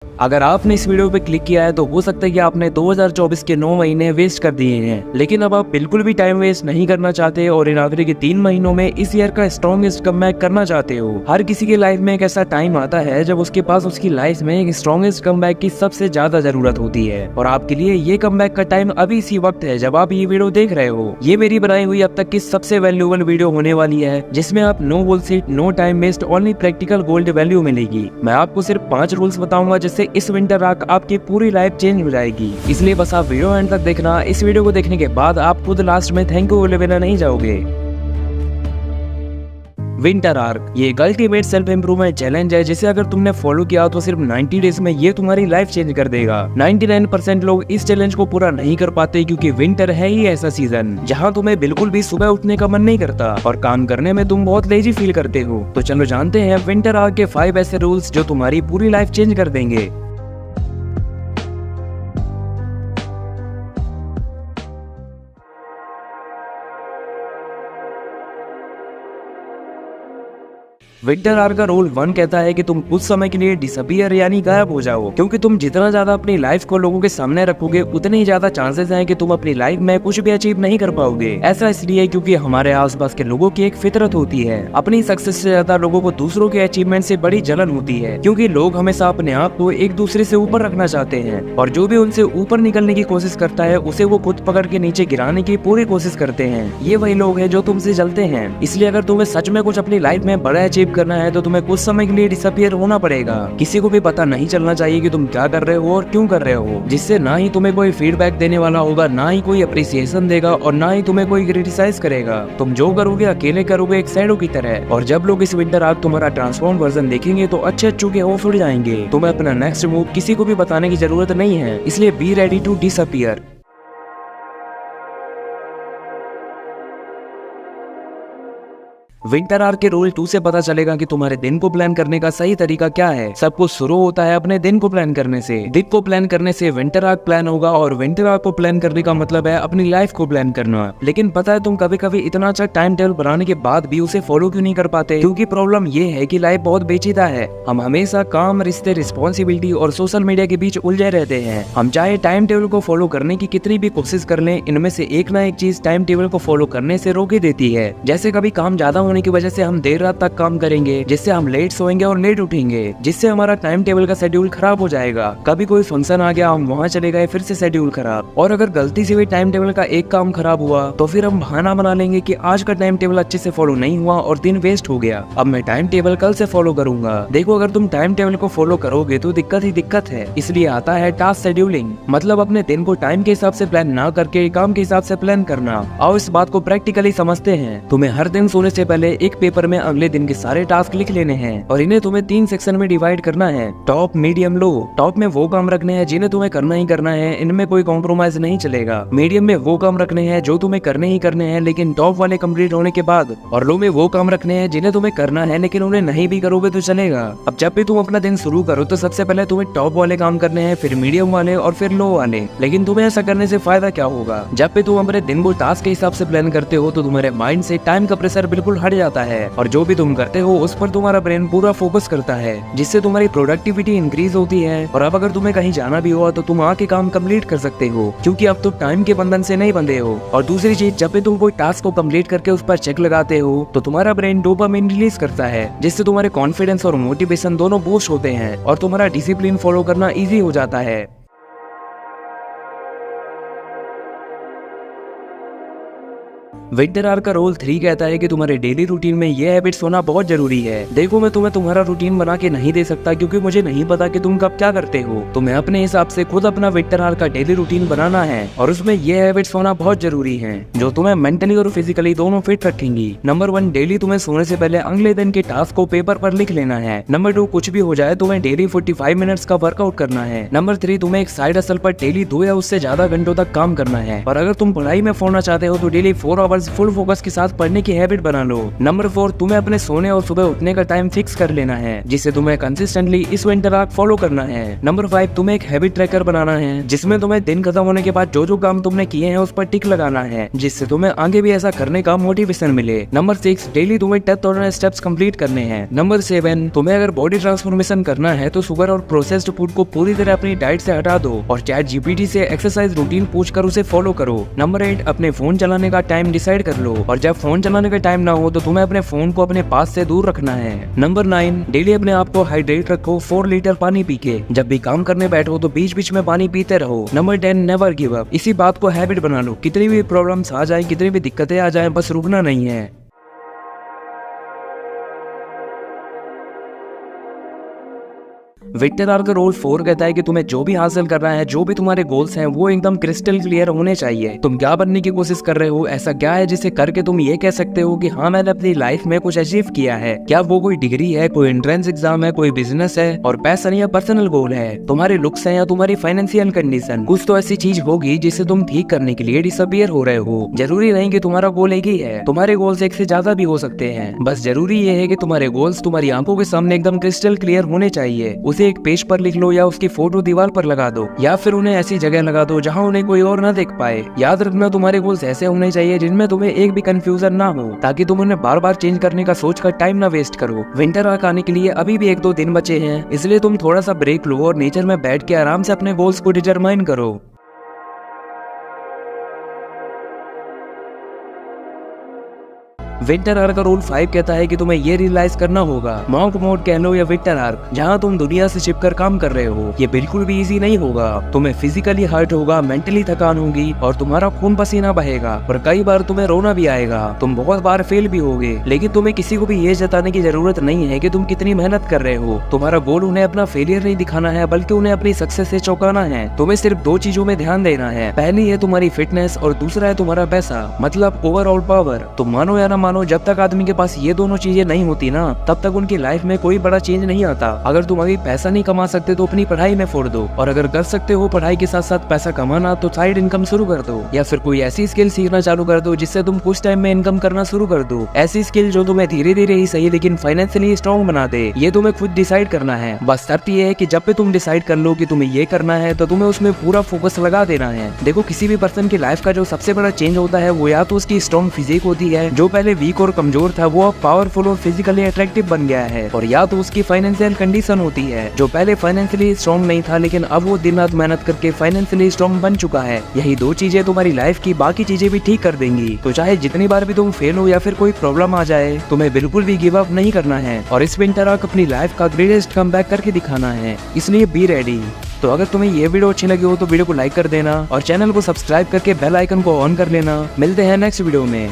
अगर आपने इस वीडियो पे क्लिक किया है तो हो सकता है कि आपने 2024 के 9 महीने वेस्ट कर दिए हैं, लेकिन अब आप बिल्कुल भी टाइम वेस्ट नहीं करना चाहते और इन आखिरी के 3 महीनों में इस ईयर का स्ट्रॉन्गेस्ट कमबैक करना चाहते हो। हर किसी के लाइफ में एक ऐसा टाइम आता है जब उसके पास उसकी लाइफ में एक स्ट्रॉन्गेस्ट कमबैक की सबसे ज्यादा जरूरत होती है, और आपके लिए ये कमबैक का टाइम अभी इसी वक्त है जब आप ये वीडियो देख रहे हो। ये मेरी बनाई हुई अब तक की सबसे वैल्यूएबल वीडियो होने वाली है, जिसमें आप no bullshit, no time waste, only practical gold value मिलेगी। मैं आपको सिर्फ 5 रूल्स बताऊंगा जिससे इस विंटर आर्क आपकी पूरी लाइफ चेंज हो जाएगी। इसलिए बस आप वीडियो एंड तक देखना। इस वीडियो को देखने के बाद आप खुद लास्ट में थैंक यू बोले बिना नहीं जाओगे। विंटर आर्क ये एक अल्टीमेट सेल्फ इंप्रूवमेंट चैलेंज है जिसे अगर तुमने फॉलो किया तो सिर्फ 90 डेज में ये तुम्हारी लाइफ चेंज कर देगा। 99% लोग इस चैलेंज को पूरा नहीं कर पाते क्योंकि विंटर है ही ऐसा सीजन जहां तुम्हें बिल्कुल भी सुबह उठने का मन नहीं करता और काम करने में तुम बहुत लेजी फील करते हो। तो चलो जानते हैं विंटर आर्क के 5 ऐसे रूल्स जो तुम्हारी पूरी लाइफ चेंज कर देंगे। विंटर आर्क का रूल 1 कहता है कि तुम कुछ समय के लिए डिसअपीयर यानी गायब हो जाओ, क्योंकि तुम जितना ज्यादा अपनी लाइफ को लोगों के सामने रखोगे उतने ही ज्यादा चांसेस हैं कि तुम अपनी लाइफ में कुछ भी अचीव नहीं कर पाओगे। ऐसा इसलिए क्योंकि हमारे आसपास के लोगों की एक फितरत होती है, अपनी सक्सेस से ज्यादा लोगों को दूसरों के अचीवमेंट से बड़ी जलन होती है, क्योंकि लोग हमेशा अपने आप को एक दूसरे से ऊपर रखना चाहते हैं और जो भी उनसे ऊपर निकलने की कोशिश करता है उसे वो खुद पकड़ के नीचे गिराने की पूरी कोशिश करते हैं। ये वही लोग हैं जो तुमसे जलते हैं। इसलिए अगर तुम्हें सच में कुछ अपनी लाइफ में बड़ा अचीव करना है तो तुम्हें कुछ समय के लिए डिसअपीयर होना पड़ेगा। किसी को भी पता नहीं चलना चाहिए कि तुम क्या कर रहे हो और क्यों कर रहे हो, जिससे ना ही तुम्हें कोई फीडबैक देने वाला होगा, ना ही कोई अप्रिसिएशन देगा और ना ही तुम्हें कोई क्रिटिसाइज करेगा। तुम जो करोगे अकेले करोगे, एक शैडो की तरह। और जब लोग इस विंटर आर्क तुम्हारा ट्रांसफॉर्म वर्जन देखेंगे तो अच्छे के ऑफ उड़ जाएंगे। तुम्हें अपना नेक्स्ट मूव किसी को भी बताने की जरूरत नहीं है, इसलिए be ready to disappear. Winter arc के रूल 2 से पता चलेगा कि तुम्हारे दिन को प्लान करने का सही तरीका क्या है। सब कुछ शुरू होता है अपने दिन को प्लान करने से। दिन को प्लान करने से विंटर आर्क प्लान होगा और विंटर आर्क को प्लान करने का मतलब है अपनी लाइफ को प्लान करना। लेकिन पता है तुम कभी कभी इतना अच्छा टाइम टेबल बनाने के बाद भी उसे फॉलो क्यों नहीं कर पाते? क्योंकि प्रॉब्लम ये है कि लाइफ बहुत पेचीदा है। हम हमेशा काम, रिश्ते, रिस्पॉन्सिबिलिटी और सोशल मीडिया के बीच उलझे रहते हैं। हम चाहे टाइम टेबल को फॉलो करने की कितनी भी कोशिश कर लें, इनमें से एक ना एक चीज टाइम टेबल को फॉलो करने से रोक ही देती है। जैसे कभी काम ज्यादा होने की वजह से हम देर रात तक काम करेंगे, जिससे हम लेट सोएंगे और लेट उठेंगे, जिससे हमारा टाइम टेबल का शेड्यूल खराब हो जाएगा। कभी कोई फंक्शन आ गया, हम वहाँ चले गए, फिर से शेड्यूल खराब। और अगर गलती से भी टाइम टेबल का एक काम खराब हुआ तो फिर हम बहाना बना लेंगे कि आज का टाइम टेबल अच्छे से फॉलो नहीं हुआ और दिन वेस्ट हो गया, अब मैं टाइम टेबल कल से फॉलो करूंगा। देखो, अगर तुम टाइम टेबल को फॉलो करोगे तो दिक्कत ही दिक्कत है। इसलिए आता है टास्क शेड्यूलिंग, मतलब अपने दिन को टाइम के हिसाब से प्लान ना करके काम के हिसाब से प्लान करना। आओ इस बात को प्रैक्टिकली समझते हैं। तुम्हें हर दिन सोने से पहले एक पेपर में अगले दिन के सारे टास्क लिख लेने हैं और इन्हें तुम्हें 3 सेक्शन में डिवाइड करना है, टॉप, मीडियम, लो। टॉप में वो काम रखने हैं जिन्हें तुम्हें करना ही करना है, इनमें कोई कॉम्प्रोमाइज नहीं चलेगा। मीडियम में वो काम रखने हैं जो तुम्हें करने ही करने हैं लेकिन टॉप वाले कंप्लीट होने के बाद। और लो में वो काम रखने हैं जिन्हें तुम्हें करना है लेकिन उन्हें नहीं भी करोगे तो चलेगा। अब जब भी तुम अपना दिन शुरू करो तो सबसे पहले तुम्हें टॉप वाले काम करने हैं, फिर मीडियम वाले और फिर लो वाले। लेकिन तुम्हें ऐसा करने से फायदा क्या होगा? जब भी तुम अपने दिन को टास्क के हिसाब से प्लान करते हो तो तुम्हारे माइंड से टाइम का प्रेशर बिल्कुल हट जाता है और जो भी तुम करते हो उस पर तुम्हारा ब्रेन पूरा फोकस करता है, जिससे तुम्हारी प्रोडक्टिविटी इंक्रीज होती है। और अब अगर तुम्हें कहीं जाना भी हुआ तो तुम आके काम कंप्लीट कर सकते हो, क्योंकि अब तुम टाइम के बंधन से नहीं बंधे हो। और दूसरी चीज, जब भी तुम कोई टास्क को कंप्लीट करके उस पर चेक लगाते हो तो तुम्हारा ब्रेन डोपामिन रिलीज करता है, जिससे तुम्हारे कॉन्फिडेंस और मोटिवेशन दोनों बूस्ट होते हैं और तुम्हारा डिसिप्लिन फॉलो करना इजी हो जाता है। विंटर आर्क का रोल 3 कहता है कि तुम्हारे डेली रूटीन में ये हैबिट्स होना बहुत जरूरी है। देखो, मैं तुम्हें तुम्हारा रूटीन बना के नहीं दे सकता क्योंकि मुझे नहीं पता कि तुम कब क्या करते हो। तुम्हें अपने हिसाब से खुद अपना विंटर आर्क का डेली रूटीन बनाना है और उसमें ये हैबिट्स होना बहुत जरूरी है जो तुम्हें मेंटली और फिजिकली दोनों फिट रखेंगी। नंबर 1, डेली तुम्हें सोने से पहले अगले दिन के टास्क को पेपर पर लिख लेना है। नंबर 2, कुछ भी हो जाए तुम्हें डेली 45 मिनट्स का वर्कआउट करना है। नंबर 3, तुम्हें एक साइड हसल पर डेली 2 या उससे ज्यादा घंटों तक काम करना है। और अगर तुम पढ़ाई में फोड़ना चाहते हो तो daily 4 hours hours full focus के साथ पढ़ने की हैबिट बना लो। नंबर 4, तुम्हें अपने सोने और सुबह उठने का टाइम फिक्स कर लेना है, जिसे तुम्हें कंसिस्टेंटली इस विंटर आर्क फॉलो करना है। नंबर 5, तुम्हें एक हैबिट ट्रैकर बनाना है, जिसमें तुम्हें दिन खत्म होने के बाद जो जो काम तुमने किए हैं उस पर टिक लगाना है, जिससे तुम्हें आगे भी ऐसा करने का मोटिवेशन मिले। नंबर 6, डेली तुम्हें 10 टॉलरेंस स्टेप्स कंप्लीट करने हैं। नंबर 7, तुम्हें अगर बॉडी ट्रांसफॉर्मेशन करना है तो शुगर और प्रोसेस्ड फूड को पूरी तरह अपनी डाइट से हटा दो और चैट जीपीटी से एक्सरसाइज रूटीन पूछकर उसे फॉलो करो। नंबर 8, अपने फोन चलाने का टाइम डिसाइड कर लो और जब फोन चलाने का टाइम ना हो तो तुम्हें अपने फोन को अपने पास से दूर रखना है। नंबर 9, डेली अपने आप को हाइड्रेट रखो 4 लीटर पानी पी के। जब भी काम करने बैठो तो बीच बीच में पानी पीते रहो। Number 10, never give up. इसी बात को हैबिट बना लो, कितनी भी प्रॉब्लम्स आ जाए, कितनी भी दिक्कतें आ जाए, बस रुकना नहीं है। विक्टर आर्क रूल 4 कहता है कि तुम्हें जो भी हासिल करना है, जो भी तुम्हारे गोल्स हैं, वो एकदम क्रिस्टल क्लियर होने चाहिए। तुम क्या बनने की कोशिश कर रहे हो, ऐसा क्या है जिसे करके तुम ये कह सकते हो कि हाँ मैंने अपनी लाइफ में कुछ अचीव किया है। क्या वो कोई डिग्री है, कोई एंट्रेंस एग्जाम है, कोई बिजनेस है और पैशन या पर्सनल गोल है, तुम्हारे लुक्स है या तुम्हारी फाइनेंशियल कंडीशन। कुछ तो ऐसी चीज होगी जिसे तुम ठीक करने के लिए डिसअपीयर हो रहे हो। जरूरी नहीं कि तुम्हारा गोल एक ही है, तुम्हारे गोल्स एक से ज्यादा भी हो सकते हैं। बस जरूरी ये है कि तुम्हारे गोल्स तुम्हारी आंखों के सामने एकदम क्रिस्टल क्लियर होने चाहिए। उसे एक पेज पर लिख लो या उसकी फोटो दीवार पर लगा दो या फिर उन्हें ऐसी जगह लगा दो जहां उन्हें कोई और ना देख पाए। याद रखना, तुम्हारे गोल्स ऐसे होने चाहिए जिनमें तुम्हें एक भी कंफ्यूजन ना हो, ताकि तुम उन्हें बार बार चेंज करने का सोचकर टाइम ना वेस्ट करो। विंटर आर्क आने के लिए अभी भी 1-2 दिन बचे हैं, इसलिए तुम थोड़ा सा ब्रेक लो और नेचर में बैठ के आराम से अपने गोल्स को डिटरमाइन करो। विंटर आर्क का रूल 5 कहता है कि तुम्हें ये रियलाइज करना होगा, मॉन्क मोड कह लो या विंटर आर्क, जहाँ तुम दुनिया से छिपकर काम कर रहे हो, ये बिल्कुल भी इजी नहीं होगा। तुम्हें फिजिकली हर्ट होगा, मेंटली थकान होगी और तुम्हारा खून पसीना बहेगा और कई बार तुम्हें रोना भी आएगा। तुम बहुत बार फेल भी होगे, लेकिन तुम्हें किसी को भी ये जताने की जरूरत नहीं है कि तुम कितनी मेहनत कर रहे हो। तुम्हारा गोल उन्हें अपना फेलियर नहीं दिखाना है, बल्कि उन्हें अपनी सक्सेस से चौंकाना है। तुम्हें सिर्फ 2 चीजों में ध्यान देना है, पहली है तुम्हारी फिटनेस और दूसरा है तुम्हारा पैसा, मतलब ओवरऑल पावर। तुम मानो या ना मानो, जब तक आदमी के पास ये दोनों चीजें नहीं होती ना, तब तक उनकी लाइफ में कोई बड़ा चेंज नहीं आता। अगर तुम अभी पैसा नहीं कमा सकते तो अपनी पढ़ाई में फोड़ दो, और अगर कर सकते हो पढ़ाई के साथ साथ पैसा कमाना तो साइड इनकम शुरू कर दो, या फिर कोई ऐसी स्किल सीखना चालू कर दो जिससे तुम कुछ टाइम में इनकम करना शुरू कर दो। ऐसी स्किल जो तुम्हें धीरे धीरे ही सही लेकिन फाइनेंशियली स्ट्रॉन्ग बना दे। ये तुम्हें खुद डिसाइड करना है। बस शर्त ये है कि जब भी तुम डिसाइड कर लो कि तुम्हें ये करना है तो तुम्हें उसमें पूरा फोकस लगा देना है। देखो, किसी भी पर्सन की लाइफ का जो सबसे बड़ा चेंज होता है वो या तो उसकी स्ट्रॉन्ग फिजिक होती है, जो पहले वीक और कमजोर था वो अब पावरफुल और फिजिकली अट्रैक्टिव बन गया है, और या तो उसकी फाइनेंशियल कंडीशन होती है, जो पहले फाइनेंशियली स्ट्रॉन्ग नहीं था लेकिन अब वो दिन रात मेहनत करके फाइनेंशियली स्ट्रॉन्ग बन चुका है। यही 2 चीजें तुम्हारी लाइफ की बाकी चीजें भी ठीक कर देंगी। तो चाहे जितनी बार भी तुम फेल हो या फिर कोई प्रॉब्लम आ जाए, तुम्हें बिल्कुल भी गिव अप नहीं करना है और इस विंटर आर्क अपनी लाइफ का ग्रेटेस्ट कमबैक करके दिखाना है, इसलिए बी रेडी। तो अगर तुम्हें ये वीडियो अच्छी लगी हो तो वीडियो को लाइक कर देना और चैनल को सब्सक्राइब करके बेल आइकन को ऑन कर लेना। मिलते हैं नेक्स्ट वीडियो में।